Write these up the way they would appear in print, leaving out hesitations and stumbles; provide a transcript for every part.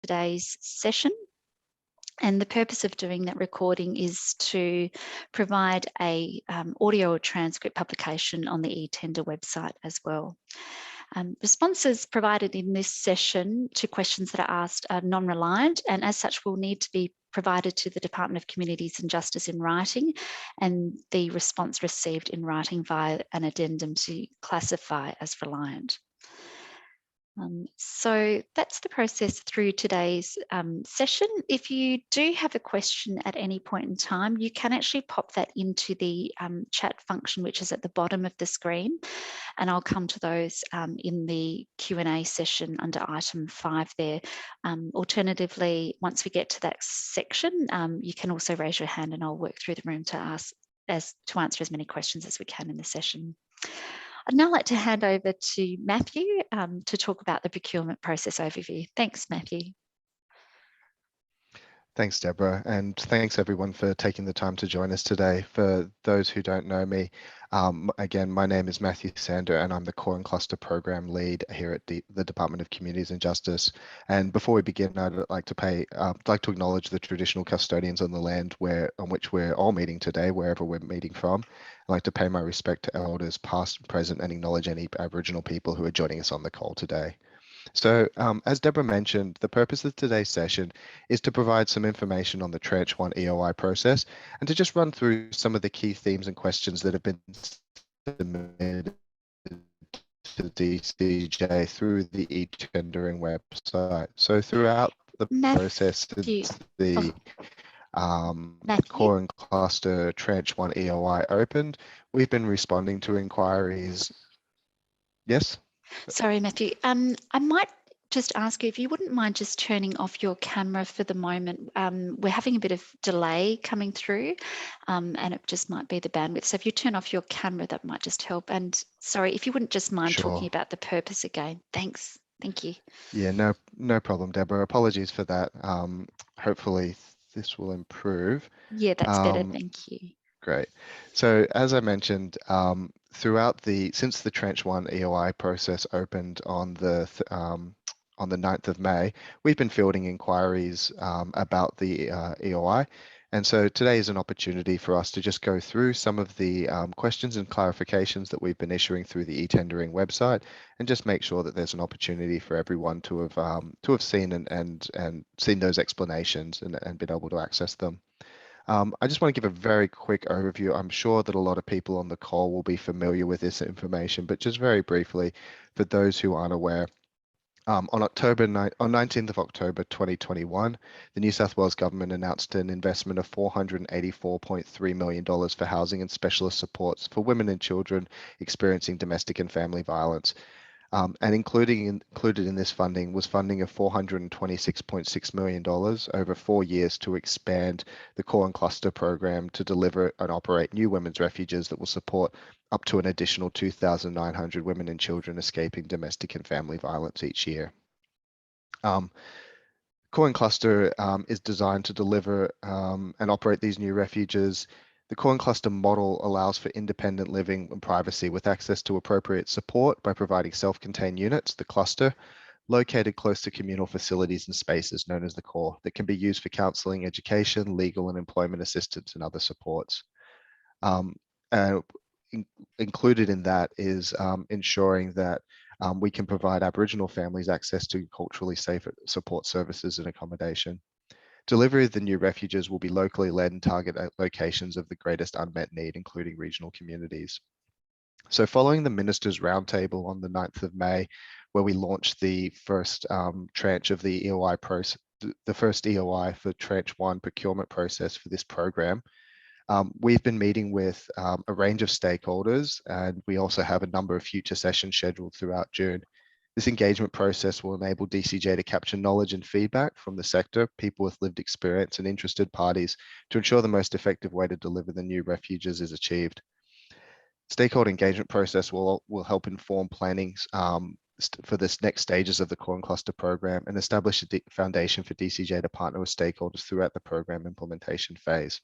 today's session. And the purpose of doing that recording is to provide a audio or transcript publication on the eTender website as well. Responses provided in this session to questions that are asked are non-reliant, and as such will need to be provided to the Department of Communities and Justice in writing, and the response received in writing via an addendum to classify as reliant. So that's the process through today's session. If you do have a question at any point in time, you can actually pop that into the chat function, which is at the bottom of the screen. And I'll come to those in the Q&A session under item 5 there. Alternatively, once we get to that section, you can also raise your hand and I'll work through the room to answer as many questions as we can in the session. I'd now like to hand over to Matthew to talk about the procurement process overview. Thanks, Matthew. Thanks, Deborah, and thanks everyone for taking the time to join us today. For those who don't know me, again, my name is Matthew Sander and I'm the Core and Cluster Program Lead here at the Department of Communities and Justice. And before we begin, I'd like to acknowledge the traditional custodians on the land on which we're all meeting today, wherever we're meeting from. I'd like to pay my respect to elders past and present and acknowledge any Aboriginal people who are joining us on the call today. So as Deborah mentioned, the purpose of today's session is to provide some information on the Tranche 1 EOI process and to just run through some of the key themes and questions that have been submitted to DCJ through the e-tendering website. So throughout the process, the Core and Cluster Tranche 1 EOI opened, we've been responding to inquiries. Yes? Sorry, Matthew. I might just ask you if you wouldn't mind just turning off your camera for the moment. We're having a bit of delay coming through and it just might be the bandwidth. So if you turn off your camera, that might just help. And sorry, if you wouldn't just mind talking about the purpose again. Thanks. Thank you. Yeah, no problem, Deborah. Apologies for that. Hopefully this will improve. Yeah, that's better. Thank you. Great. So as I mentioned, since the Tranche 1 EOI process opened on the 9th of May, we've been fielding inquiries about the EOI. And so today is an opportunity for us to just go through some of the questions and clarifications that we've been issuing through the e-tendering website, and just make sure that there's an opportunity for everyone to have seen and seen those explanations and been able to access them. I just want to give a very quick overview. I'm sure that a lot of people on the call will be familiar with this information, but just very briefly, for those who aren't aware, on 19th of October 2021, the New South Wales government announced an investment of $484.3 million for housing and specialist supports for women and children experiencing domestic and family violence. And included in this funding was funding of $426.6 million over 4 years to expand the Core and Cluster program to deliver and operate new women's refuges that will support up to an additional 2,900 women and children escaping domestic and family violence each year. Core and Cluster is designed to deliver and operate these new refuges. The Core and Cluster model allows for independent living and privacy with access to appropriate support by providing self-contained units, the cluster, located close to communal facilities and spaces known as the Core that can be used for counselling, education, legal and employment assistance and other supports. Included in that is ensuring that we can provide Aboriginal families access to culturally safe support services and accommodation. Delivery of the new refuges will be locally led and target at locations of the greatest unmet need, including regional communities. So following the Ministers' Roundtable on the 9th of May, where we launched the first tranche of the EOI process, the first EOI for Tranche 1 procurement process for this program, we've been meeting with a range of stakeholders, and we also have a number of future sessions scheduled throughout June. This engagement process will enable DCJ to capture knowledge and feedback from the sector, people with lived experience and interested parties to ensure the most effective way to deliver the new refuges is achieved. Stakeholder engagement process will help inform planning for this next stages of the Core and Cluster program and establish a foundation for DCJ to partner with stakeholders throughout the program implementation phase.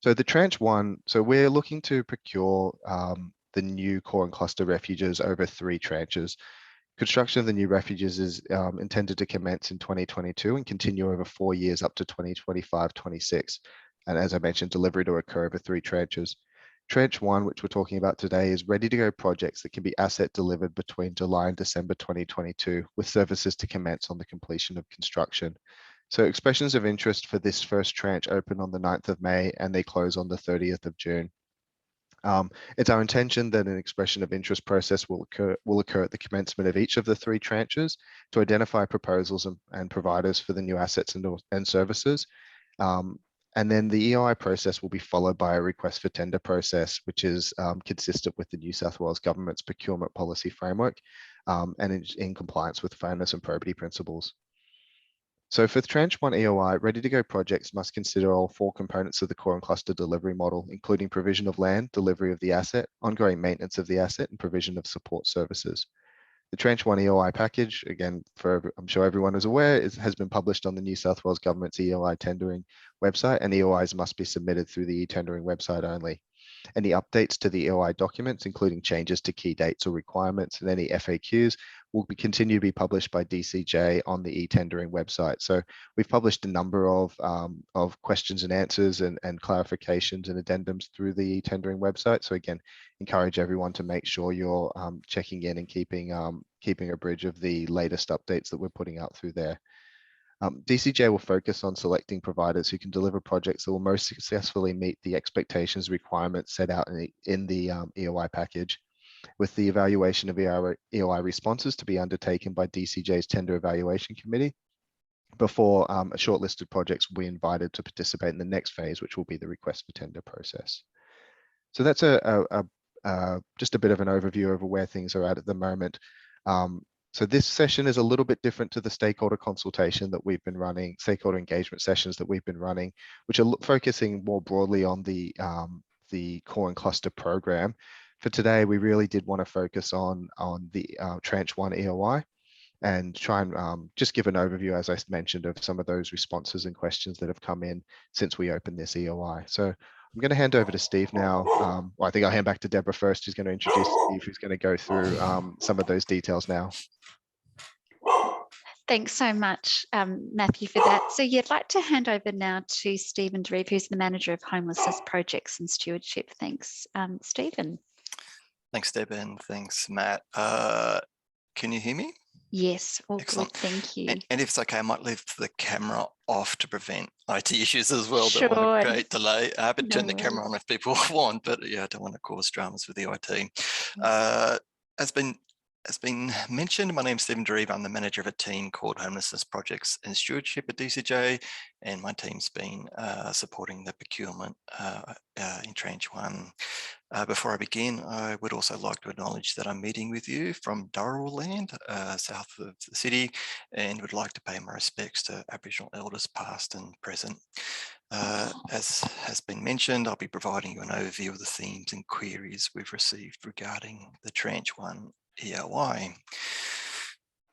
So the Tranche 1, so we're looking to procure the new Core and Cluster refuges over 3 tranches. Construction of the new refuges is intended to commence in 2022 and continue over 4 years up to 2025-26. And as I mentioned, delivery to occur over 3 tranches. Tranche 1, which we're talking about today, is ready-to-go projects that can be asset delivered between July and December 2022, with services to commence on the completion of construction. So expressions of interest for this first tranche open on the 9th of May and they close on the 30th of June. It's our intention that an expression of interest process will occur at the commencement of each of the 3 tranches to identify proposals and providers for the new assets and services. And then the EOI process will be followed by a request for tender process, which is consistent with the New South Wales government's procurement policy framework and in compliance with fairness and probity principles. So for Tranche 1 EOI, ready-to-go projects must consider all 4 components of the core and cluster delivery model, including provision of land, delivery of the asset, ongoing maintenance of the asset, and provision of support services. The Tranche 1 EOI package, again, I'm sure everyone is aware, has been published on the New South Wales Government's EOI tendering website, and EOIs must be submitted through the e-tendering website only. Any updates to the EOI documents, including changes to key dates or requirements and any FAQs, will continue to be published by DCJ on the e-tendering website. So we've published a number of questions and answers and clarifications and addendums through the e-tendering website. So again, encourage everyone to make sure you're checking in and keeping a bridge of the latest updates that we're putting out through there. DCJ will focus on selecting providers who can deliver projects that will most successfully meet the expectations requirements set out in the EOI package, with the evaluation of EOI responses to be undertaken by DCJ's Tender Evaluation Committee before a shortlisted projects will be invited to participate in the next phase, which will be the request for tender process. So that's just a bit of an overview over where things are at the moment. So this session is a little bit different to the stakeholder consultation that we've been running, stakeholder engagement sessions that we've been running, which are focusing more broadly on the core and cluster program. For today, we really did want to focus on the Tranche 1 EOI and try and just give an overview, as I mentioned, of some of those responses and questions that have come in since we opened this EOI. So I'm going to hand over to Steve now. Well, I think I'll hand back to Deborah first, who's going to introduce Steve, who's going to go through some of those details now. Thanks so much, Matthew, for that. So I'd like to hand over now to Stephen Dreve, who's the Manager of Homelessness Projects and Stewardship. Thanks, Stephen. Thanks, Deb, and thanks, Matt. Can you hear me? Yes, all excellent. Good, thank you. And if it's okay, I might leave the camera off to prevent IT issues as well. Sure. Don't want to create delay. But No turn the worries. camera on if people want, but yeah, I don't want to cause dramas with the IT. As been mentioned, my name's Stephen Dreve. I'm the manager of a team called Homelessness Projects and Stewardship at DCJ, and my team's been supporting the procurement in Tranche 1. Before I begin, I would also like to acknowledge that I'm meeting with you from Dharawal land, south of the city, and would like to pay my respects to Aboriginal elders past and present. As has been mentioned, I'll be providing you an overview of the themes and queries we've received regarding the Tranche 1 EOI.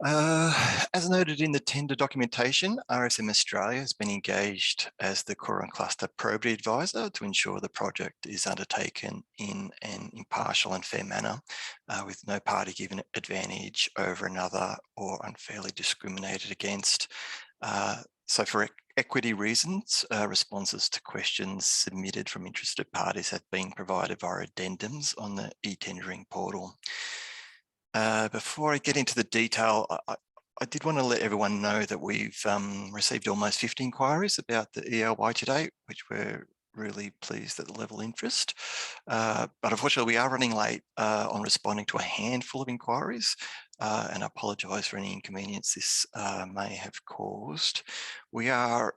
As noted in the tender documentation, RSM Australia has been engaged as the core and cluster probity advisor to ensure the project is undertaken in an impartial and fair manner, with no party given advantage over another or unfairly discriminated against. So for equity reasons, responses to questions submitted from interested parties have been provided via addendums on the e-tendering portal. Before I get into the detail, I did want to let everyone know that we've received almost 50 inquiries about the EOI today, which we're really pleased at the level of interest. But unfortunately, we are running late on responding to a handful of inquiries, and I apologise for any inconvenience this may have caused. We are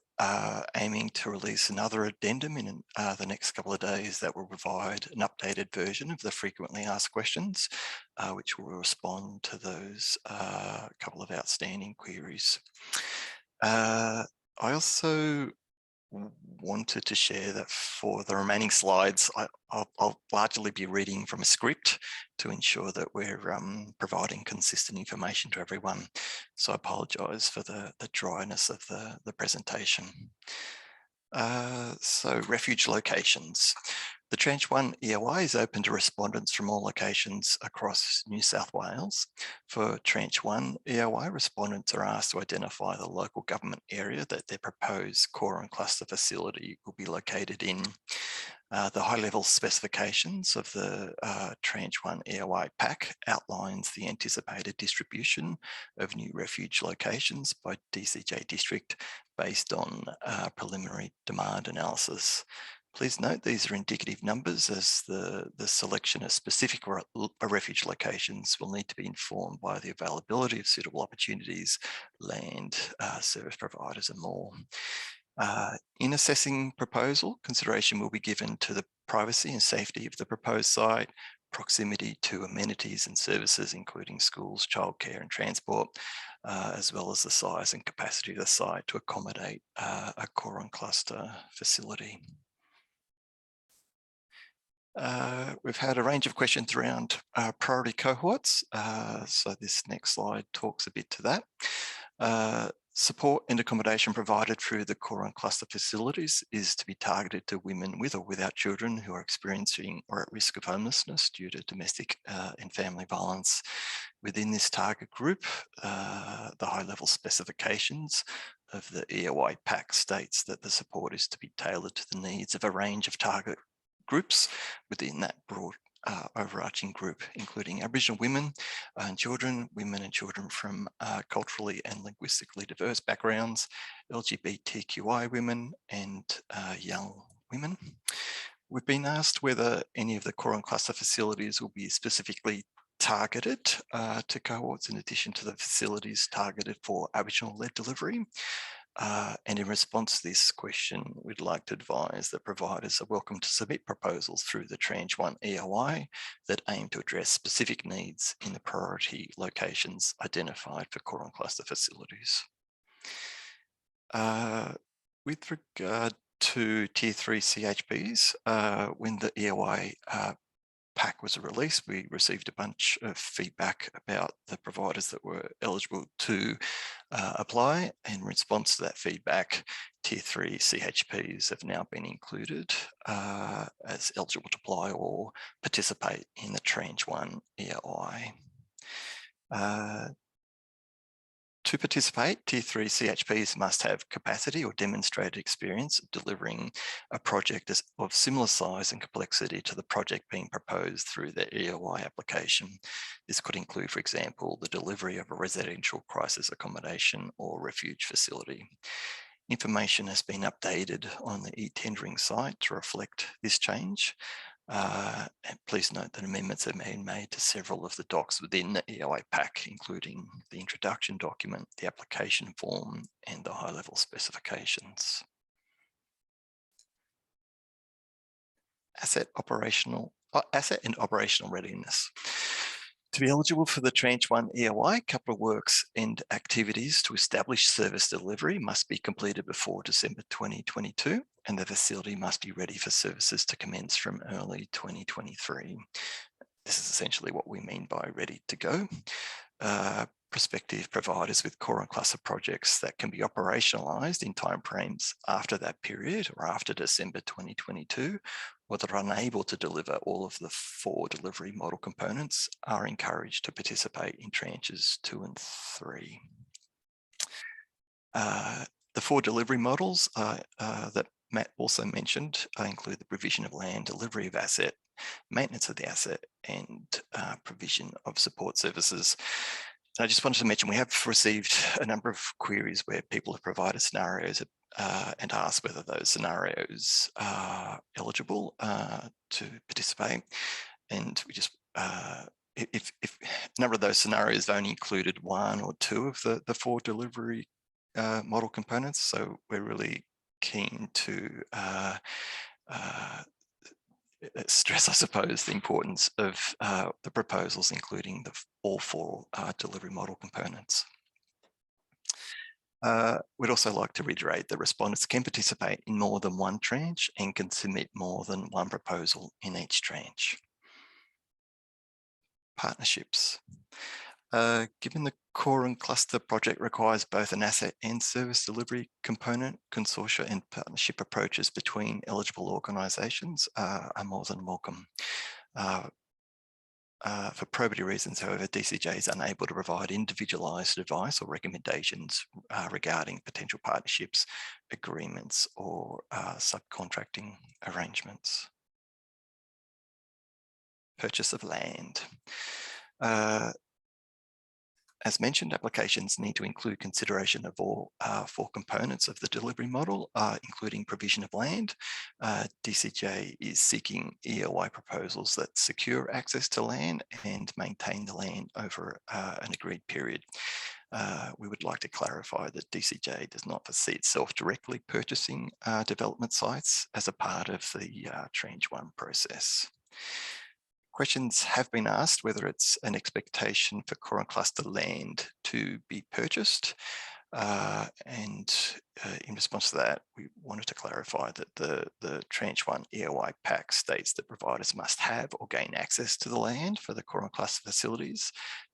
aiming to release another addendum in the next couple of days that will provide an updated version of the frequently asked questions, which will respond to those couple of outstanding queries. I also wanted to share that for the remaining slides, I'll largely be reading from a script to ensure that we're providing consistent information to everyone. So I apologise for the dryness of the presentation. So refuge locations. The Tranche 1 EOI is open to respondents from all locations across New South Wales. For Tranche 1 EOI, respondents are asked to identify the local government area that their proposed core and cluster facility will be located in. The high-level specifications of the Tranche 1 EOI pack outlines the anticipated distribution of new refuge locations by DCJ district based on preliminary demand analysis. Please note these are indicative numbers, as the selection of specific refuge locations will need to be informed by the availability of suitable opportunities, land, service providers and more. In assessing proposal, consideration will be given to the privacy and safety of the proposed site, proximity to amenities and services, including schools, childcare and transport, as well as the size and capacity of the site to accommodate a core and cluster facility. We've had a range of questions around priority cohorts. So this next slide talks a bit to that. Support and accommodation provided through the core and cluster facilities is to be targeted to women with or without children who are experiencing or at risk of homelessness due to domestic and family violence. Within this target group, the high-level specifications of the EOI pack states that the support is to be tailored to the needs of a range of target groups within that broad overarching group, including Aboriginal women and children, women and children from culturally and linguistically diverse backgrounds, LGBTQI women and young women. We've been asked whether any of the core and cluster facilities will be specifically targeted to cohorts in addition to the facilities targeted for Aboriginal-led delivery. And in response to this question, we'd like to advise that providers are welcome to submit proposals through the Tranche 1 EOI that aim to address specific needs in the priority locations identified for core and cluster facilities. With regard to Tier 3 CHPs, when the EOI pack was released, we received a bunch of feedback about the providers that were eligible to apply. In response to that feedback, Tier 3 CHPs have now been included as eligible to apply or participate in the Tranche 1 EOI. To participate, Tier 3 CHPs must have capacity or demonstrated experience of delivering a project of similar size and complexity to the project being proposed through the EOI application. This could include, for example, the delivery of a residential crisis accommodation or refuge facility. Information has been updated on the e-tendering site to reflect this change. And please note that amendments have been made to several of the docs within the EOI pack, including the introduction document, the application form, and the high-level specifications. Asset and operational readiness. To be eligible for the Tranche 1 EOI, capital works and activities to establish service delivery must be completed before December 2022, and the facility must be ready for services to commence from early 2023. This is essentially what we mean by ready to go. Prospective providers with core and cluster projects that can be operationalised in timeframes after that period or after December 2022, or that are unable to deliver all of the 4 delivery model components, are encouraged to participate in tranches 2 and 3. The 4 delivery models that Matt also mentioned include the provision of land, delivery of asset, maintenance of the asset, and provision of support services. I just wanted to mention we have received a number of queries where people have provided scenarios and asked whether those scenarios are eligible to participate. And we just, if a number of those scenarios have only included 1 or 2 of the 4 delivery model components, so we're really keen to stress, I suppose, the importance of the proposals, including all 4 delivery model components. We'd also like to reiterate that respondents can participate in more than 1 tranche and can submit more than 1 proposal in each tranche. Partnerships. Given the core and cluster project requires both an asset and service delivery component, consortia and partnership approaches between eligible organisations are more than welcome. For probity reasons, however, DCJ is unable to provide individualised advice or recommendations regarding potential partnerships, agreements or subcontracting arrangements. Purchase of land. As mentioned, applications need to include consideration of all 4 components of the delivery model, including provision of land. DCJ is seeking EOI proposals that secure access to land and maintain the land over an agreed period. We would like to clarify that DCJ does not foresee itself directly purchasing development sites as a part of the Tranche 1 process. Questions have been asked whether it's an expectation for core and cluster land to be purchased. In response to that, we wanted to clarify that the Tranche 1 EOI pack states that providers must have or gain access to the land for the core and cluster facilities,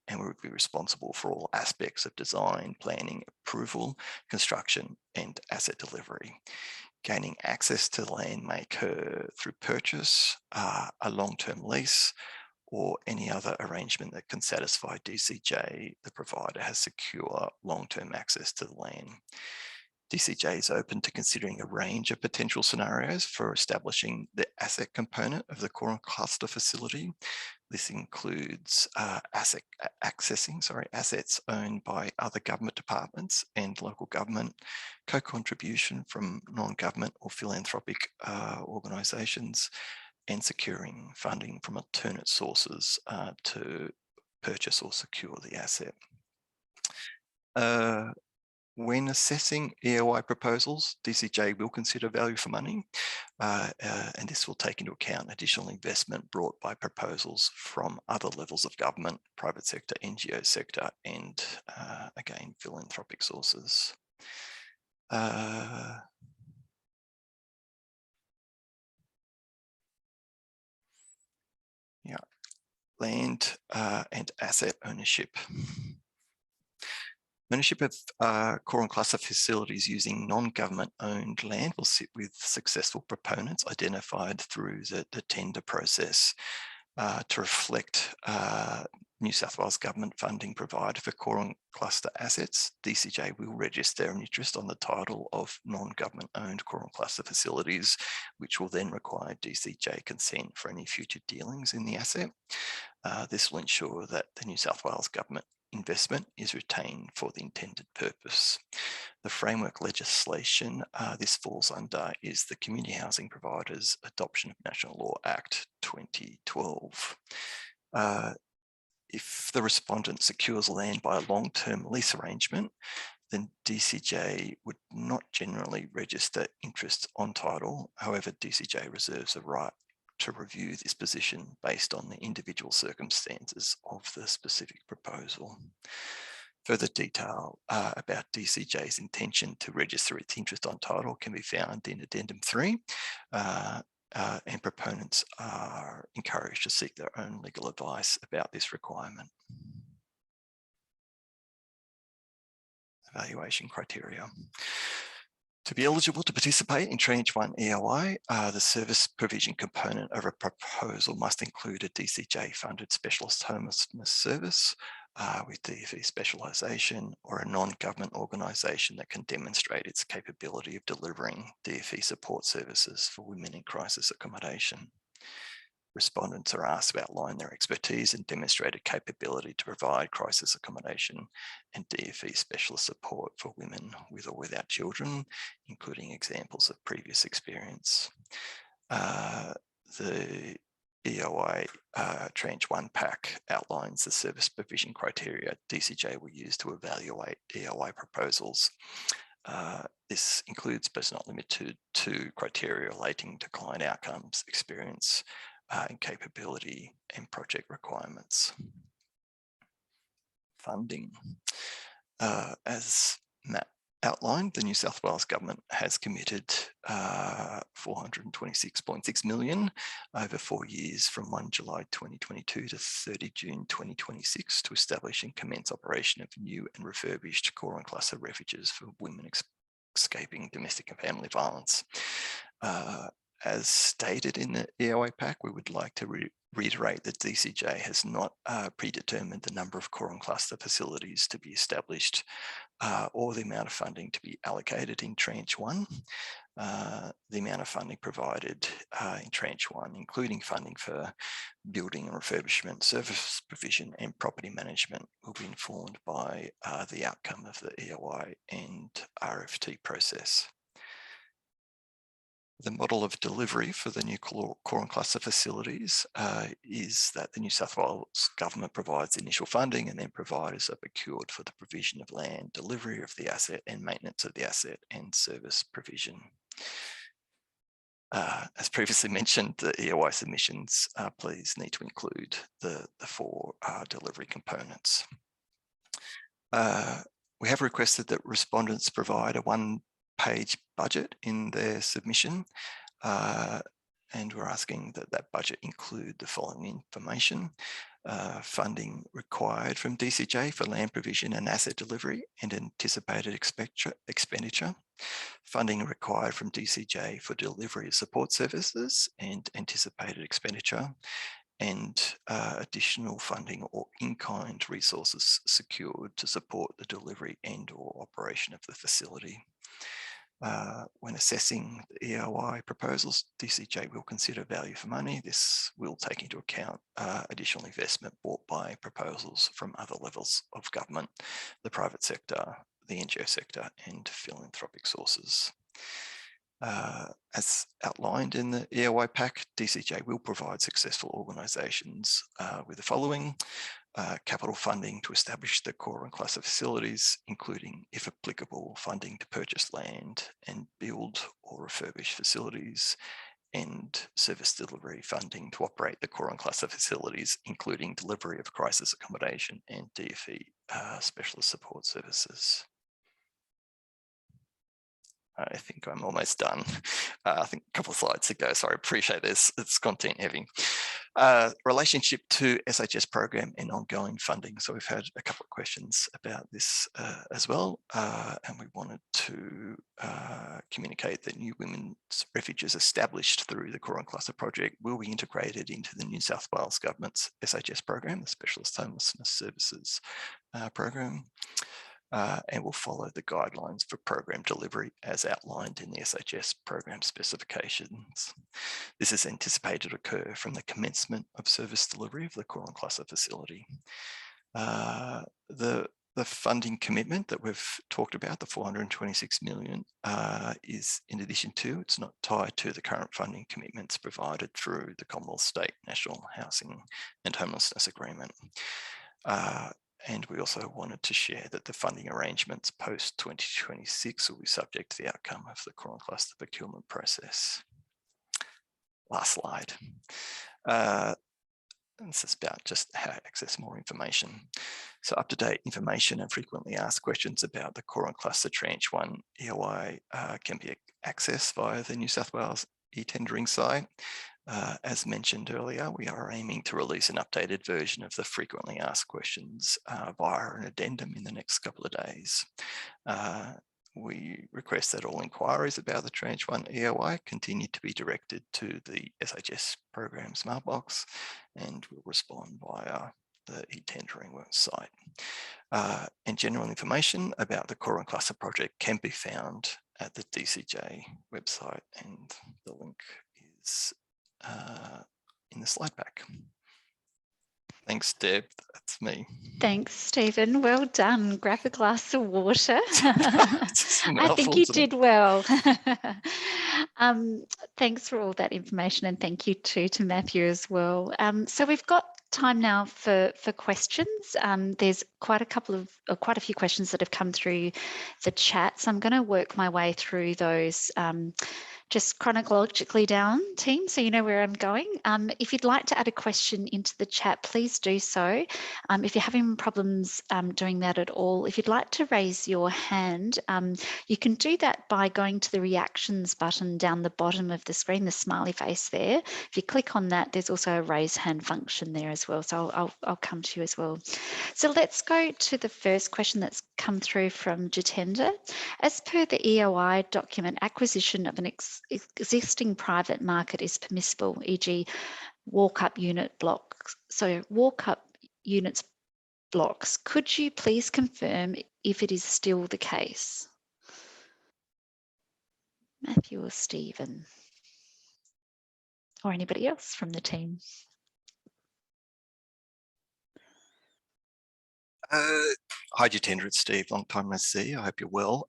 and we would be responsible for all aspects of design, planning, approval, construction, and asset delivery. Gaining access to the land may occur through purchase, a long-term lease, or any other arrangement that can satisfy DCJ. The provider has secure long-term access to the land. DCJ is open to considering a range of potential scenarios for establishing the asset component of the core and cluster facility. This includes assets owned by other government departments and local government, co-contribution from non-government or philanthropic organisations, and securing funding from alternate sources to purchase or secure the asset. When assessing EOI proposals, DCJ will consider value for money, and this will take into account additional investment brought by proposals from other levels of government, private sector, NGO sector, and again, philanthropic sources. Land and asset ownership. Ownership of core and cluster facilities using non-government owned land will sit with successful proponents identified through the tender process to reflect New South Wales government funding provided for core and cluster assets. DCJ will register an interest on the title of non-government owned core and cluster facilities, which will then require DCJ consent for any future dealings in the asset. This will ensure that the New South Wales government investment is retained for the intended purpose. The framework legislation this falls under is the Community Housing Providers Adoption of National Law Act 2012. If the respondent secures land by a long-term lease arrangement, then DCJ would not generally register interest on title. However, DCJ reserves a right to review this position based on the individual circumstances of the specific proposal. Further detail about DCJ's intention to register its interest on title can be found in Addendum 3, and proponents are encouraged to seek their own legal advice about this requirement. Evaluation criteria. To be eligible to participate in Tranche 1 EOI, the service provision component of a proposal must include a DCJ-funded specialist homelessness service with DFE specialisation, or a non-government organisation that can demonstrate its capability of delivering DFE support services for women in crisis accommodation. Respondents are asked to outline their expertise and demonstrated capability to provide crisis accommodation and DFE specialist support for women with or without children, including examples of previous experience. The EOI Tranche 1 pack outlines the service provision criteria DCJ will use to evaluate EOI proposals. This includes, but is not limited to, criteria relating to client outcomes, experience, and capability and project requirements. Funding. As Matt outlined, the New South Wales Government has committed $426.6 million over 4 years from 1 July 2022 to 30 June 2026 to establish and commence operation of new and refurbished core and cluster refuges for women escaping domestic and family violence. As stated in the EOI pack, we would like to reiterate that DCJ has not predetermined the number of core and cluster facilities to be established or the amount of funding to be allocated in Tranche 1. The amount of funding provided in Tranche 1, including funding for building and refurbishment, service provision and property management, will be informed by the outcome of the EOI and RFT process. The model of delivery for the new core and cluster facilities is that the New South Wales Government provides initial funding and then providers are procured for the provision of land, delivery of the asset and maintenance of the asset and service provision. As previously mentioned, the EOI submissions please need to include the 4 delivery components. We have requested that respondents provide a 1-page budget in their submission, and we're asking that that budget include the following information: funding required from DCJ for land provision and asset delivery and anticipated expenditure, funding required from DCJ for delivery of support services and anticipated expenditure, and additional funding or in-kind resources secured to support the delivery and or operation of the facility. When assessing the EOI proposals, DCJ will consider value for money. This will take into account additional investment brought by proposals from other levels of government, the private sector, the NGO sector, and philanthropic sources. As outlined in the EOI pack, DCJ will provide successful organisations with the following: capital funding to establish the core and cluster facilities, including, if applicable, funding to purchase land and build or refurbish facilities, and service delivery funding to operate the core and cluster facilities, including delivery of crisis accommodation and DFE specialist support services. I think I'm almost done. I think a couple of slides to go. Sorry, appreciate this. It's content heavy. Relationship to SHS program and ongoing funding. So we've had a couple of questions about this as well. And we wanted to communicate that new women's refuges established through the Core and Cluster project will be integrated into the New South Wales Government's SHS program, the Specialist Homelessness Services program. And will follow the guidelines for program delivery as outlined in the SHS program specifications. This is anticipated to occur from the commencement of service delivery of the core and cluster facility. The funding commitment that we've talked about, the 426 million, is in addition to, it's not tied to the current funding commitments provided through the Commonwealth State National Housing and Homelessness Agreement. And we also wanted to share that the funding arrangements post-2026 will be subject to the outcome of the core and cluster procurement process. Last slide. This is about just how to access more information. So up-to-date information and frequently asked questions about the core and cluster tranche 1 EOI can be accessed via the New South Wales e-tendering site. As mentioned earlier, we are aiming to release an updated version of the frequently asked questions via an addendum in the next couple of days. We request that all inquiries about the Tranche 1 EOI continue to be directed to the SHS program smart box, and we'll respond via the e-tendering site. And general information about the Core and Cluster project can be found at the DCJ website, and the link is in the slide pack. Thanks, Deb. That's me. Thanks, Stephen. Well done. Grab a glass of water. I think you did well. Thanks for all that information, and thank you too to Matthew as well. So we've got time now for questions. There's quite a few questions that have come through the chat, so I'm going to work my way through those just chronologically down, team, so you know where I'm going. If you'd like to add a question into the chat, please do so. If you're having problems doing that at all, if you'd like to raise your hand, you can do that by going to the reactions button down the bottom of the screen, the smiley face there. If you click on that, there's also a raise hand function there as well. So I'll come to you as well. So let's go to the first question that's come through from Jitendra. As per the EOI document, acquisition of an existing private market is permissible, e.g. walk-up unit blocks. So walk-up units blocks. Could you please confirm if it is still the case? Matthew or Stephen? Or anybody else from the team? Hi, Jitendra, it's Steve. Long time no see. I hope you're well.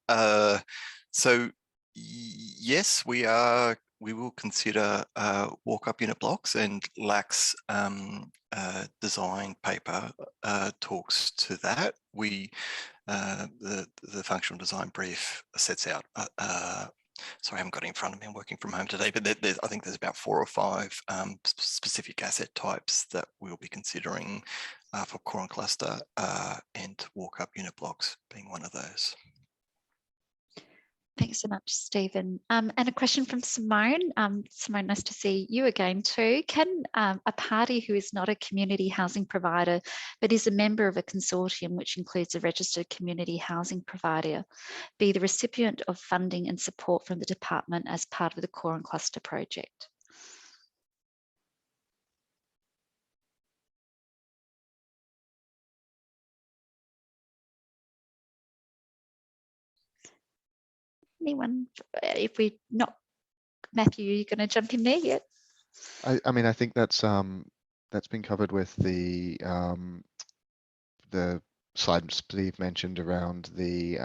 So yes, we will consider walk-up unit blocks, and LAC's design paper talks to that. The functional design brief sets out. Sorry, I haven't got it in front of me. I'm working from home today, but I think there's about 4 or 5 specific asset types that we'll be considering for core and cluster, and walk-up unit blocks being one of those. Thanks so much, Stephen. And a question from Simone. Simone, nice to see you again too. Can a party who is not a community housing provider, but is a member of a consortium which includes a registered community housing provider, be the recipient of funding and support from the department as part of the core and cluster project? Anyone? If we not, Matthew, you're going to jump in there yet? I mean, I think that's been covered with the slide Steve mentioned around the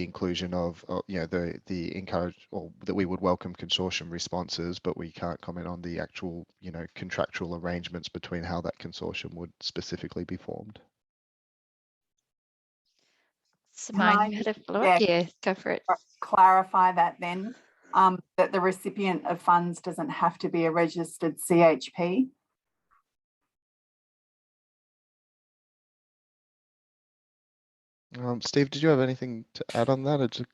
inclusion of you know, the encourage, or that we would welcome consortium responses, but we can't comment on the actual, you know, contractual arrangements between how that consortium would specifically be formed. Simone, you had a follow-up? Yeah, go for it. Clarify that then, that the recipient of funds doesn't have to be a registered CHP. Steve, did you have anything to add on that, or to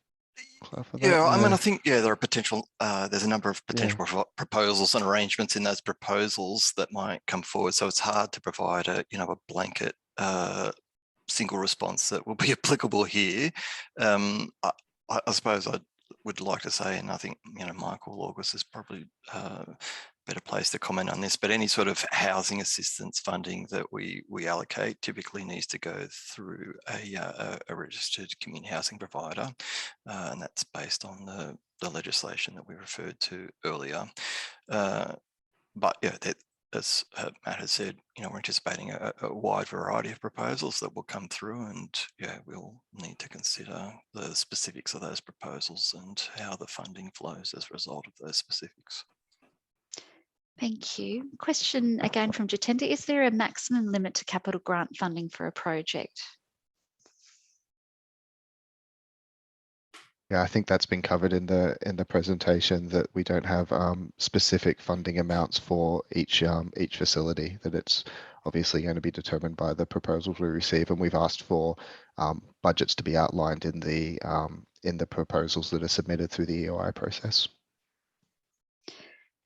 clarify that? Yeah, I mean, I think, yeah, there are potential, there's a number of potential proposals and arrangements in those proposals that might come forward. So it's hard to provide a, you know, a blanket single response that will be applicable here. I suppose I would like to say, and I think, you know, Michael August is probably better place to comment on this, but any sort of housing assistance funding that we allocate typically needs to go through a registered community housing provider, and that's based on the legislation that we referred to earlier. But yeah, as Matt has said, you know, we're anticipating a wide variety of proposals that will come through, and yeah, we'll need to consider the specifics of those proposals and how the funding flows as a result of those specifics. Thank you. Question again from Jitendra. Is there a maximum limit to capital grant funding for a project? Yeah, I think that's been covered in the presentation, that we don't have specific funding amounts for each facility, that it's obviously going to be determined by the proposals we receive, and we've asked for budgets to be outlined in the proposals that are submitted through the EOI process.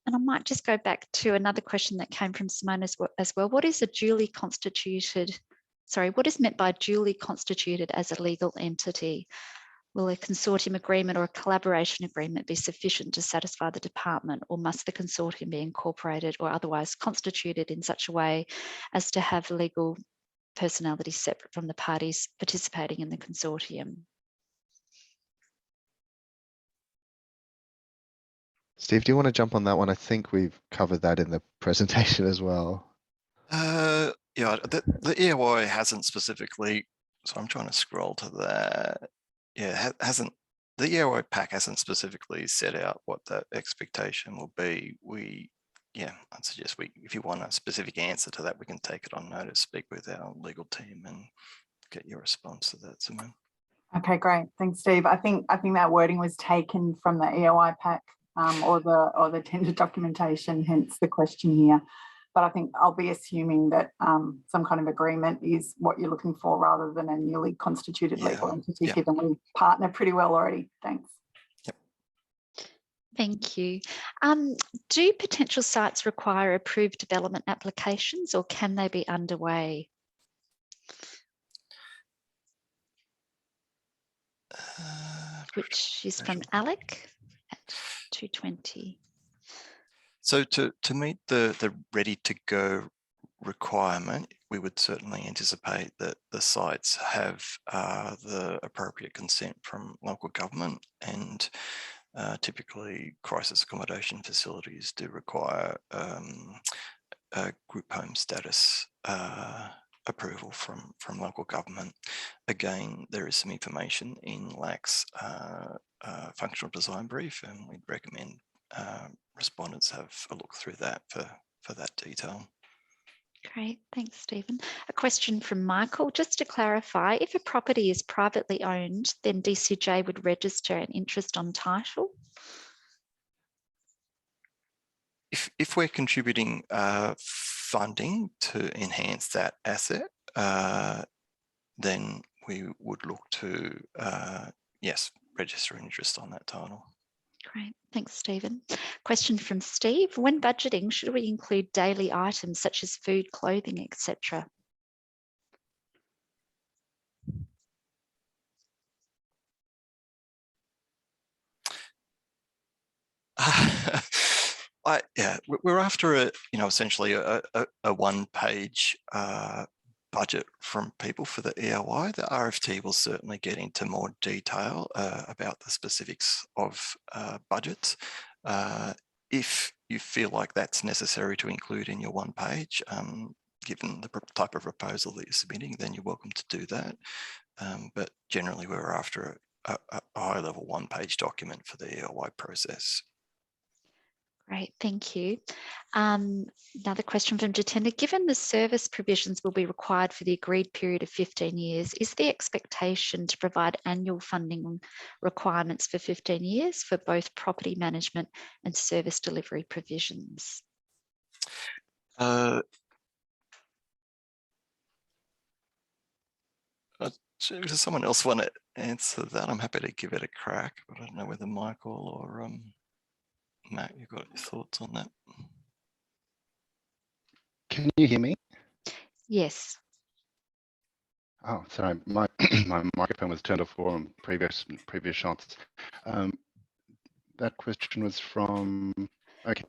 And I might just go back to another question that came from Simone as well. What is a duly constituted, sorry, what is meant by duly constituted as a legal entity? Will a consortium agreement or a collaboration agreement be sufficient to satisfy the department, or must the consortium be incorporated or otherwise constituted in such a way as to have legal personality separate from the parties participating in the consortium? Steve, do you want to jump on that one? I think we've covered that in the presentation as well. Yeah, the EOI hasn't specifically, so I'm trying to scroll to that. Yeah, the EOI pack hasn't specifically set out what that expectation will be. I'd suggest if you want a specific answer to that, we can take it on notice, speak with our legal team and get your response to that, Simone. Okay, great. Thanks, Steve. I think that wording was taken from the EOI pack or the tender documentation, hence the question here. But I think I'll be assuming that some kind of agreement is what you're looking for rather than a newly constituted legal entity, given we partner pretty well already. Thanks. Yep. Thank you. Do potential sites require approved development applications, or can they be underway? Which is from Alec at 2:20. So to meet the ready to go requirement, we would certainly anticipate that the sites have the appropriate consent from local government, and typically crisis accommodation facilities do require a group home status approval from local government. Again, there is some information in LAC's functional design brief, and we'd recommend respondents have a look through that for that detail. Great, thanks, Stephen. A question from Michael. Just to clarify, if a property is privately owned, then DCJ would register an interest on title? If we're contributing funding to enhance that asset, then we would look to, yes, register an interest on that title. Great, thanks, Stephen. Question from Steve. When budgeting, should we include daily items such as food, clothing, etc.? We're after essentially a one-page budget from people for the EOI. The RFT will certainly get into more detail about the specifics of budgets. If you feel like that's necessary to include in your one page, given the type of proposal that you're submitting, then you're welcome to do that. But generally, we're after a high-level one-page document for the EOI process. Great, thank you. Another question from Jitendra. Given the service provisions will be required for the agreed period of 15 years, is the expectation to provide annual funding requirements for 15 years for both property management and service delivery provisions? Does someone else want to answer that? I'm happy to give it a crack, but I don't know whether Michael or Matt, you've got any thoughts on that? Can you hear me? Yes. Oh, sorry, my microphone was turned off for previous shots. That question was from, okay,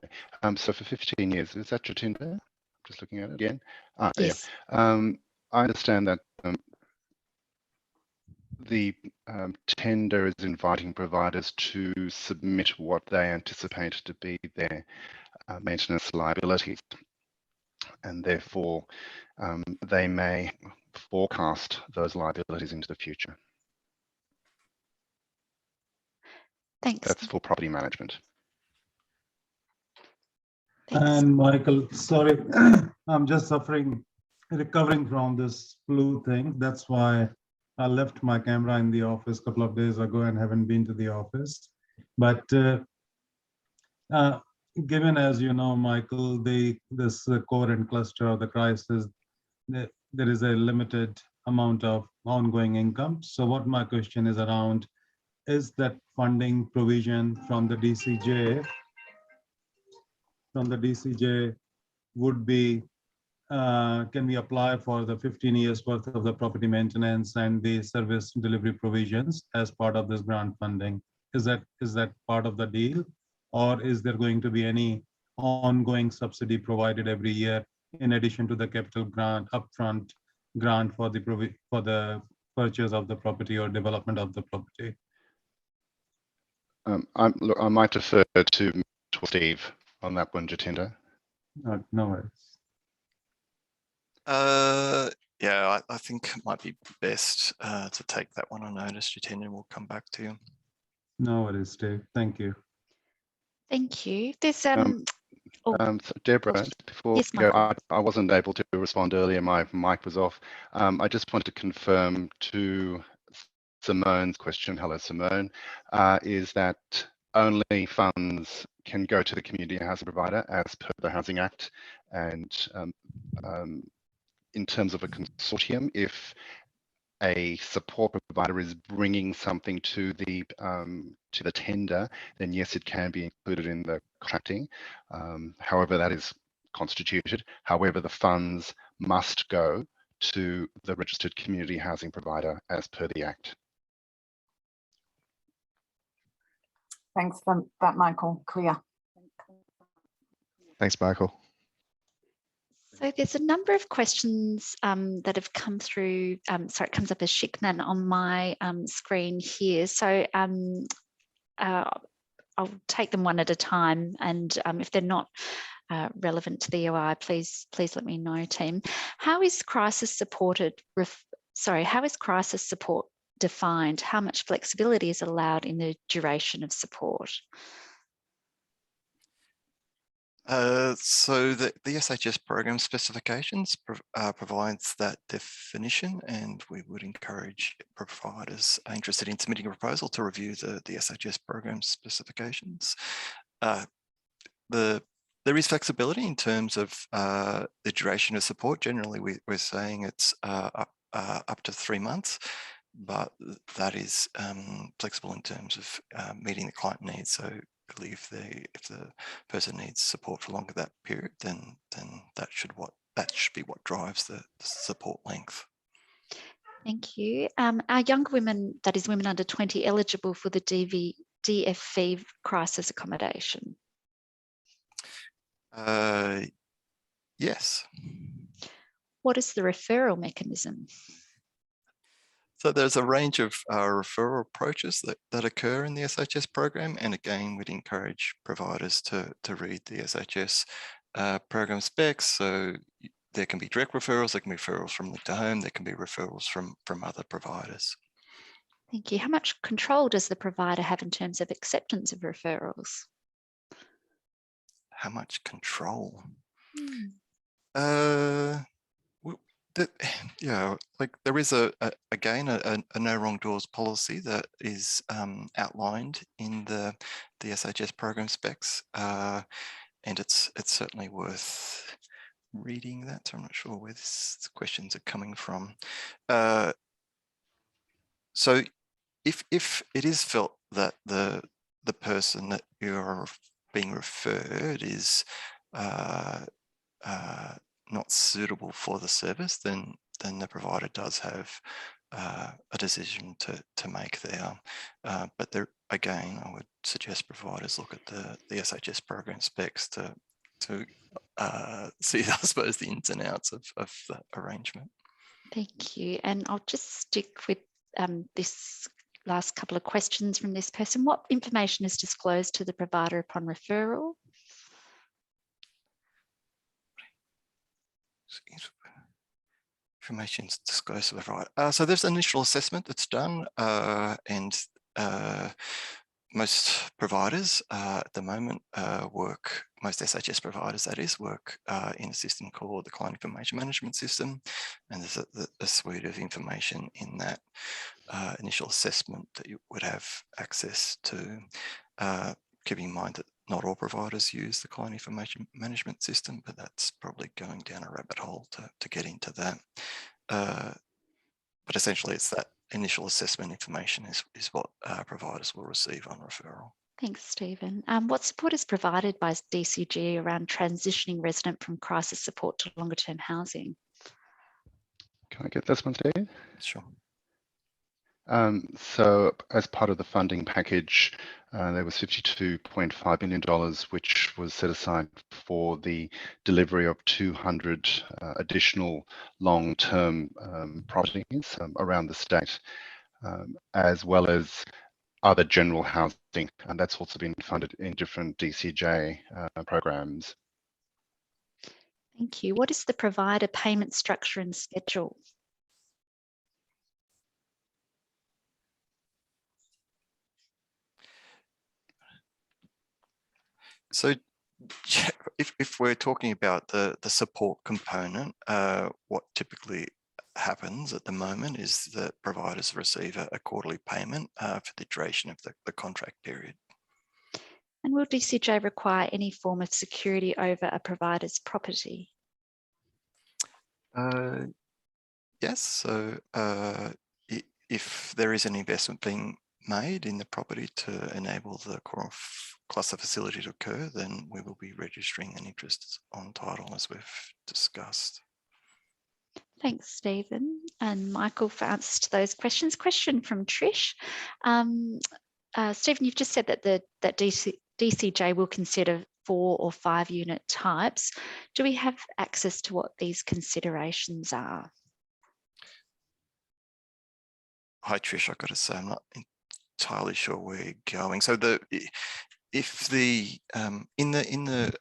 so for 15 years, is that Jatinder? Just looking at it again. Yes. Yeah. I understand that the tender is inviting providers to submit what they anticipate to be their maintenance liabilities, and therefore they may forecast those liabilities into the future. Thanks. That's for property management. Thanks. And Michael, sorry, I'm just recovering from this flu thing. That's why I left my camera in the office a couple of days ago and haven't been to the office. But given, as you know, Michael, this core and cluster of the crisis, there is a limited amount of ongoing income. So what my question is around is that funding provision from the DCJ would be, can we apply for the 15 years worth of the property maintenance and the service delivery provisions as part of this grant funding? Is that part of the deal, or is there going to be any ongoing subsidy provided every year in addition to the capital grant, upfront grant for the purchase of the property or development of the property? Look, I might defer to Steve on that one, Jatinder. No worries. Yeah, I think it might be best to take that one on notice, Jatinder, and we'll come back to you. No worries, Steve. Thank you. Thank you. There's So Deborah, before yes, you go, I wasn't able to respond earlier. My mic was off. I just want to confirm to Simone's question, hello Simone, is that only funds can go to the community housing provider as per the Housing Act, and in terms of a consortium, if a support provider is bringing something to the tender, then yes, it can be included in the contracting. However, that is constituted. However, the funds must go to the registered community housing provider as per the Act. Thanks for that, Michael. Clear. Thanks, Michael. So there's a number of questions that have come through. Sorry, it comes up as Shiknan on my screen here. So I'll take them one at a time, and if they're not relevant to the EOI, please let me know, team. How is crisis supported? How is crisis support defined? How much flexibility is allowed in the duration of support? So the SHS program specifications provides that definition, and we would encourage providers interested in submitting a proposal to review the SHS program specifications. There is flexibility in terms of the duration of support. Generally, we're saying it's up to 3 months, but that is flexible in terms of meeting the client needs. So if the person needs support for longer that period, then that should be what drives the support length. Thank you. Are younger women, that is women under 20, eligible for the DFV crisis accommodation? Yes. What is the referral mechanism? So there's a range of referral approaches that occur in the SHS program, and again, we'd encourage providers to read the SHS program specs. So there can be direct referrals, there can be referrals from Link to Home, there can be referrals from other providers. Thank you. How much control does the provider have in terms of acceptance of referrals? How much control? Yeah, like there is again a no wrong doors policy that is outlined in the SHS program specs, and it's certainly worth reading that. So I'm not sure where these questions are coming from. So if it is felt that the person that you're being referred is not suitable for the service, then the provider does have a decision to make there. But there again, I would suggest providers look at the SHS program specs to see, I suppose, the ins and outs of the arrangement. Thank you. And I'll just stick with this last couple of questions from this person. What information is disclosed to the provider upon referral? Information is disclosed to the provider. So there's an initial assessment that's done, and most providers at the moment most SHS providers, that is, work in a system called the Client Information Management System, and there's a suite of information in that initial assessment that you would have access to. Keeping in mind that not all providers use the Client Information Management System, but that's probably going down a rabbit hole to get into that. But essentially, it's that initial assessment information is what providers will receive on referral. Thanks, Stephen. What support is provided by DCG around transitioning resident from crisis support to longer term housing? Can I get this one, Steve? Sure. So as part of the funding package, there was $52.5 million, which was set aside for the delivery of 200 additional long-term properties around the state, as well as other general housing, and that's also been funded in different DCJ programs. Thank you. What is the provider payment structure and schedule? So if we're talking about the support component, what typically happens at the moment is that providers receive a quarterly payment for the duration of the contract period. And will DCJ require any form of security over a provider's property? Yes, so if there is an investment being made in the property to enable the core cluster facility to occur, then we will be registering an interest on title as we've discussed. Thanks, Stephen and Michael, for answers to those questions. Question from Trish. Stephen, you've just said that DCJ will consider 4 or 5 unit types. Do we have access to what these considerations are? Hi, Trish. I've got to say, I'm not entirely sure where you're going. So if the in the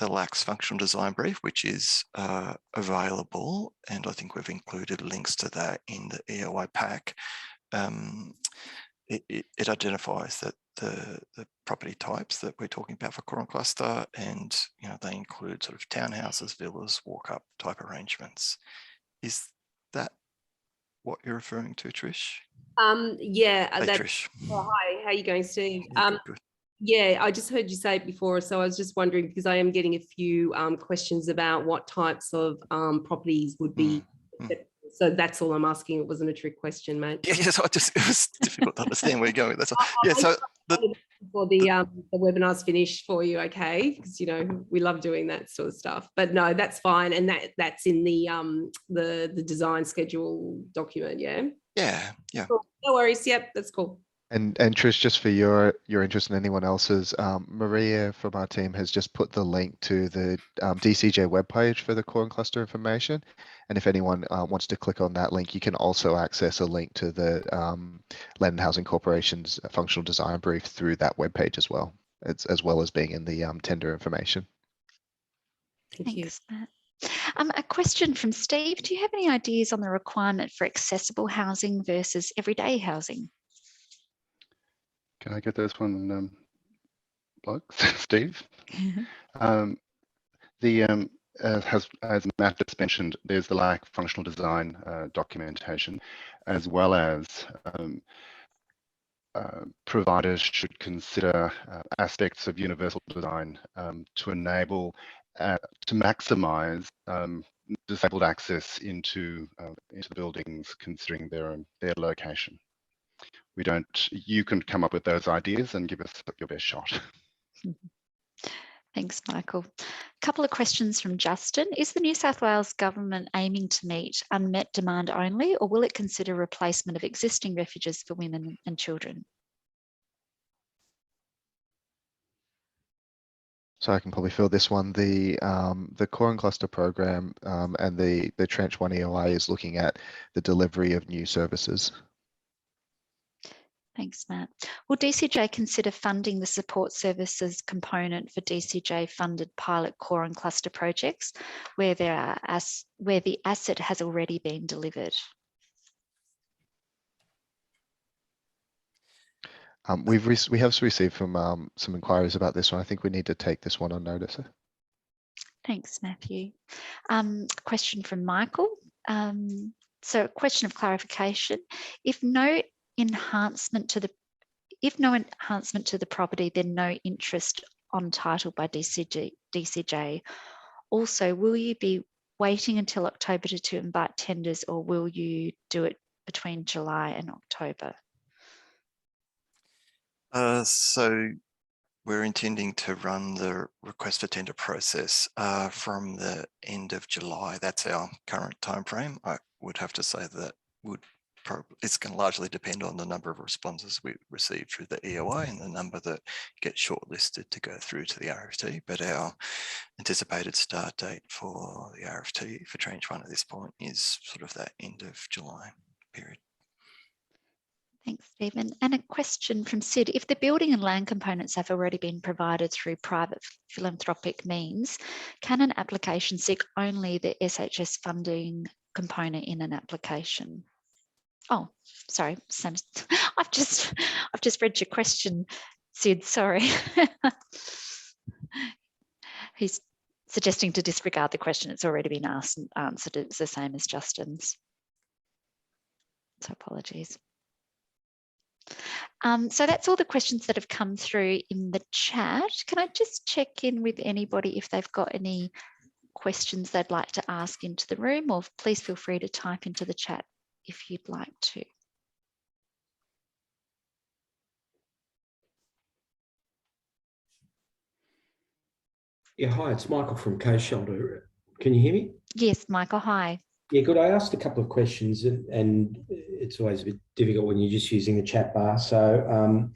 LAX functional design brief, which is available, and I think we've included links to that in the EOI pack, it identifies that the property types that we're talking about for core and cluster, and they include sort of townhouses, villas, walk-up type arrangements. Is that what you're referring to, Trish? Yeah. Hey, Trish. Oh, hi, how are you going, Steve? Yeah, good. Yeah, I just heard you say it before, so I was just wondering, because I am getting a few questions about what types of properties would be. So that's all I'm asking. It wasn't a trick question, mate. Yeah, yes, it was difficult to understand where you're going. That's all. Yeah, so before the webinar's finished for you, okay? Because we love doing that sort of stuff. But no, that's fine, and that's in the design schedule document. Yeah. Yeah. Cool. No worries. Yep, that's cool. And Trish, just for your interest and anyone else's, Maria from our team has just put the link to the DCJ webpage for the core and cluster information. And if anyone wants to click on that link, you can also access a link to the Land and Housing Corporation's functional design brief through that webpage as well, as well as being in the tender information. Thanks, Matt. A question from Steve. Do you have any ideas on the requirement for accessible housing versus everyday housing? Can I get this one, blokes? Steve? As Matt just mentioned, there's the LAC functional design documentation, as well as providers should consider aspects of universal design to enable, to maximize disabled access into the buildings, considering their location. You can come up with those ideas and give us your best shot. Thanks, Michael. A couple of questions from Justin. Is the New South Wales government aiming to meet unmet demand only, or will it consider replacement of existing refuges for women and children? So I can probably fill this one. The core and cluster program and the Tranche 1 EOI is looking at the delivery of new services. Thanks, Matt. Will DCJ consider funding the support services component for DCJ funded pilot core and cluster projects where the asset has already been delivered? We have received from some inquiries about this one. I think we need to take this one on notice. Thanks, Matthew. Question from Michael. So a question of clarification. If no enhancement to the property, then no interest on title by DCJ. Also, will you be waiting until October to invite tenders, or will you do it between July and October? So we're intending to run the request for tender process from the end of July. That's our current timeframe. I would have to say that it's going to largely depend on the number of responses we receive through the EOI and the number that get shortlisted to go through to the RFT. But our anticipated start date for the RFT for Tranche 1 at this point is sort of that end of July period. Thanks, Stephen. And a question from Sid. If the building and land components have already been provided through private philanthropic means, can an application seek only the SHS funding component in an application? Oh, sorry, Sam. I've just read your question, Sid. Sorry. suggesting to disregard the question. It's already been asked and answered. It's the same as Justin's. So apologies. So that's all the questions that have come through in the chat. Can I just check in with anybody if they've got any questions they'd like to ask into the room, or please feel free to type into the chat if you'd like to. Yeah, hi, it's Michael from Co-Shelter. Can you hear me? Yes, Michael, hi. Yeah, good. I asked a couple of questions and it's always a bit difficult when you're just using the chat bar. So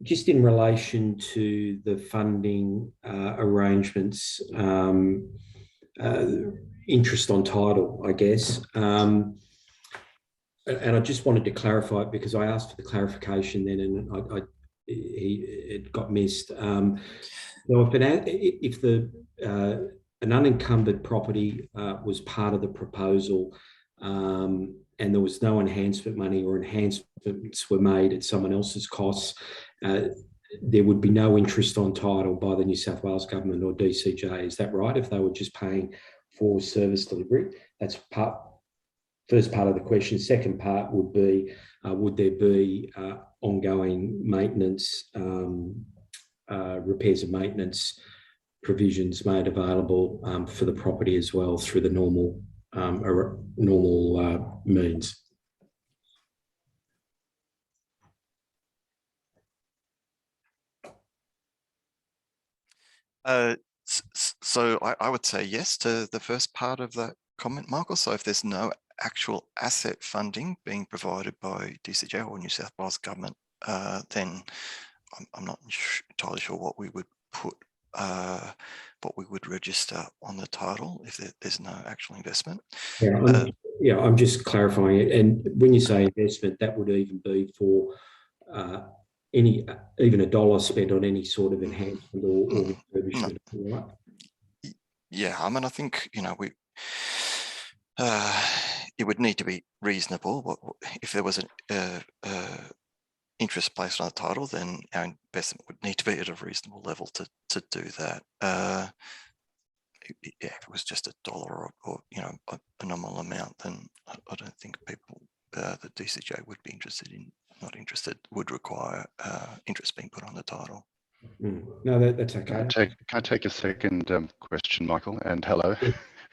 just in relation to the funding arrangements, interest on title, I guess. And I just wanted to clarify it because I asked for the clarification then and it got missed. Now, if an unencumbered property was part of the proposal and there was no enhancement money or enhancements were made at someone else's costs, there would be no interest on title by the New South Wales government or DCJ. Is that right? If they were just paying for service delivery? That's first part of the question. Second part would be, would there be ongoing maintenance, repairs and maintenance provisions made available for the property as well through the normal means? So I would say yes to the first part of that comment, Michael. So if there's no actual asset funding being provided by DCJ or New South Wales government, then I'm not entirely sure what we would put, what we would register on the title if there's no actual investment. Yeah, I'm just clarifying it. And when you say investment, that would even be for even $1 spent on any sort of enhancement or refurbishment, right? Yeah, I mean, I think, you know, it would need to be reasonable. If there was an interest placed on a title, then our investment would need to be at a reasonable level to do that. Yeah, if it was just $1 or you know, a nominal amount, then I don't think people, the DCJ would be would require interest being put on the title. No, that's okay. Can I take a second question, Michael? And hello.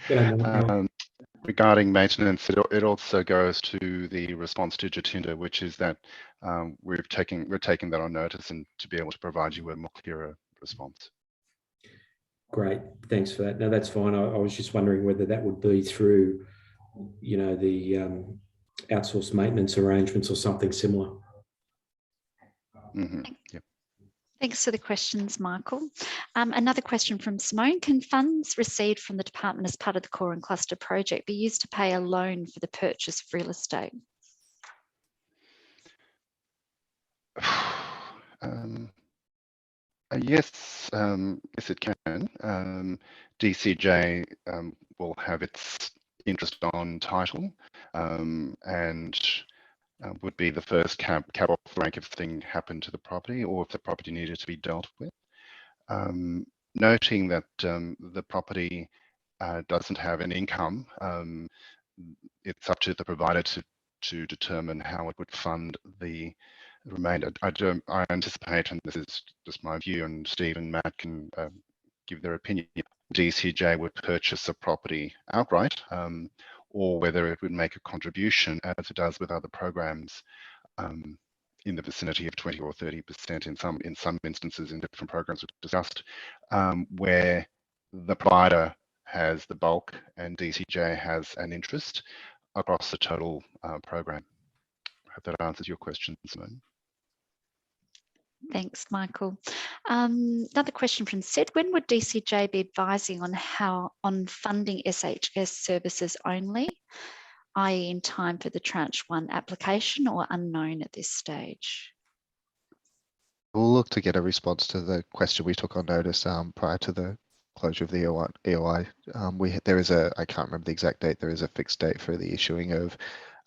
Yeah. Regarding maintenance, it also goes to the response to Jatinda, which is that we're taking that on notice and to be able to provide you with a more clearer response. Great, thanks for that. No, that's fine. I was just wondering whether that would be through, you know, the outsourced maintenance arrangements or something similar. Mm-hmm. Yep. Thanks for the questions, Michael. Another question from Simone. Can funds received from the department as part of the Core and Cluster project be used to pay a loan for the purchase of real estate? Yes, yes, it can. DCJ will have its interest on title and would be the first cab off the rank if thing happened to the property or if the property needed to be dealt with. Noting that the property doesn't have an income, it's up to the provider to determine how it would fund the remainder. I anticipate, and this is just my view, and Steve and Matt can give their opinion, DCJ would purchase a property outright, or whether it would make a contribution as it does with other programs in the vicinity of 20 or 30% in some instances in different programs we've discussed, where the provider has the bulk and DCJ has an interest across the total program. I hope that answers your question, Simone. Thanks, Michael. Another question from Sid. When would DCJ be advising on funding SHS services only, i.e. in time for the Tranche 1 application, or unknown at this stage? We'll look to get a response to the question we took on notice prior to the closure of the EOI. There is I can't remember the exact date, there is a fixed date for the issuing of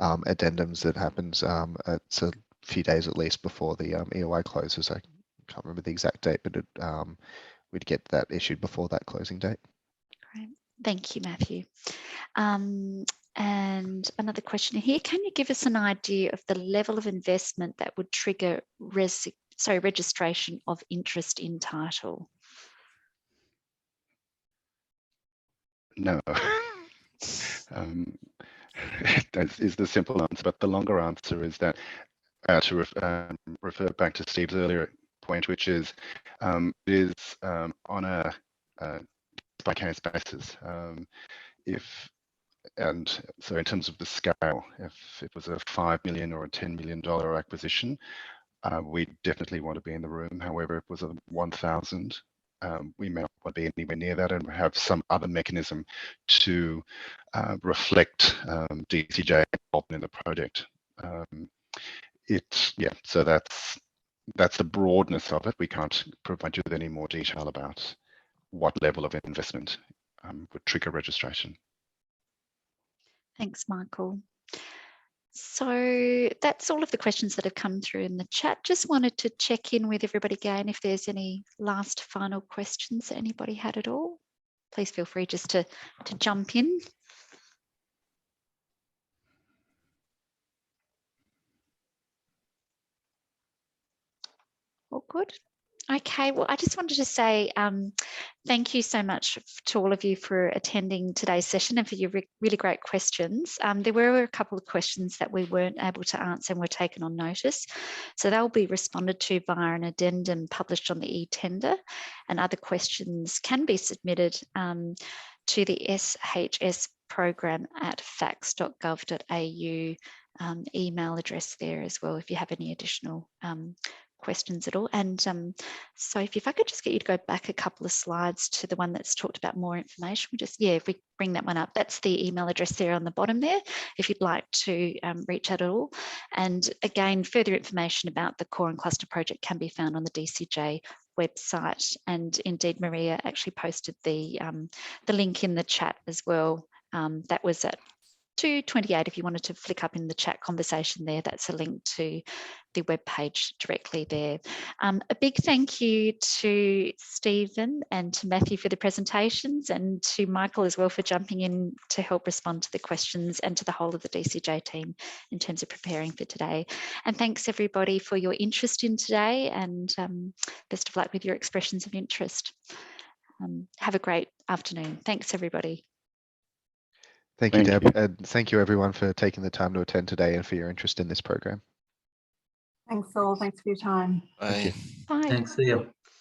addendums that happens it's a few days at least before the EOI closes. I can't remember the exact date, but we'd get that issued before that closing date. Great. Thank you, Matthew. And another question here, can you give us an idea of the level of investment that would trigger registration of interest in title? No. That is the simple answer, but the longer answer is that to refer back to Steve's earlier point, which is it is on a by case basis. And so in terms of the scale, if it was a $5 million or a $10 million acquisition, we definitely want to be in the room. However, if it was a 1,000, we may not want to be anywhere near that and have some other mechanism to reflect DCJ involvement in the project. So that's the broadness of it. We can't provide you with any more detail about what level of investment would trigger registration. Thanks, Michael. So that's all of the questions that have come through in the chat. Just wanted to check in with everybody again if there's any last final questions that anybody had at all. Please feel free just to jump in. All good. Okay, well, I just wanted to say thank you so much to all of you for attending today's session and for your really great questions. There were a couple of questions that we weren't able to answer and were taken on notice. So they'll be responded to via an addendum published on the e-tender, and other questions can be submitted to the SHS program at facs.gov.au email address there as well if you have any additional questions at all. And so if I could just get you to go back a couple of slides to the one that's talked about more information, if we bring that one up, that's the email address there on the bottom there, if you'd like to reach out at all. And again, further information about the Core and Cluster project can be found on the DCJ website. And indeed, Maria actually posted the link in the chat as well. That was at 2:28. If you wanted to flick up in the chat conversation there, that's a link to the web page directly there. A big thank you to Stephen and to Matthew for the presentations, and to Michael as well for jumping in to help respond to the questions, and to the whole of the DCJ team in terms of preparing for today. And thanks everybody for your interest in today, and best of luck with your expressions of interest. Have a great afternoon. Thanks everybody. Thank you, Deb, and thank you everyone for taking the time to attend today and for your interest in this program. Thanks all. Thanks for your time. Bye. Bye. Thanks, see you.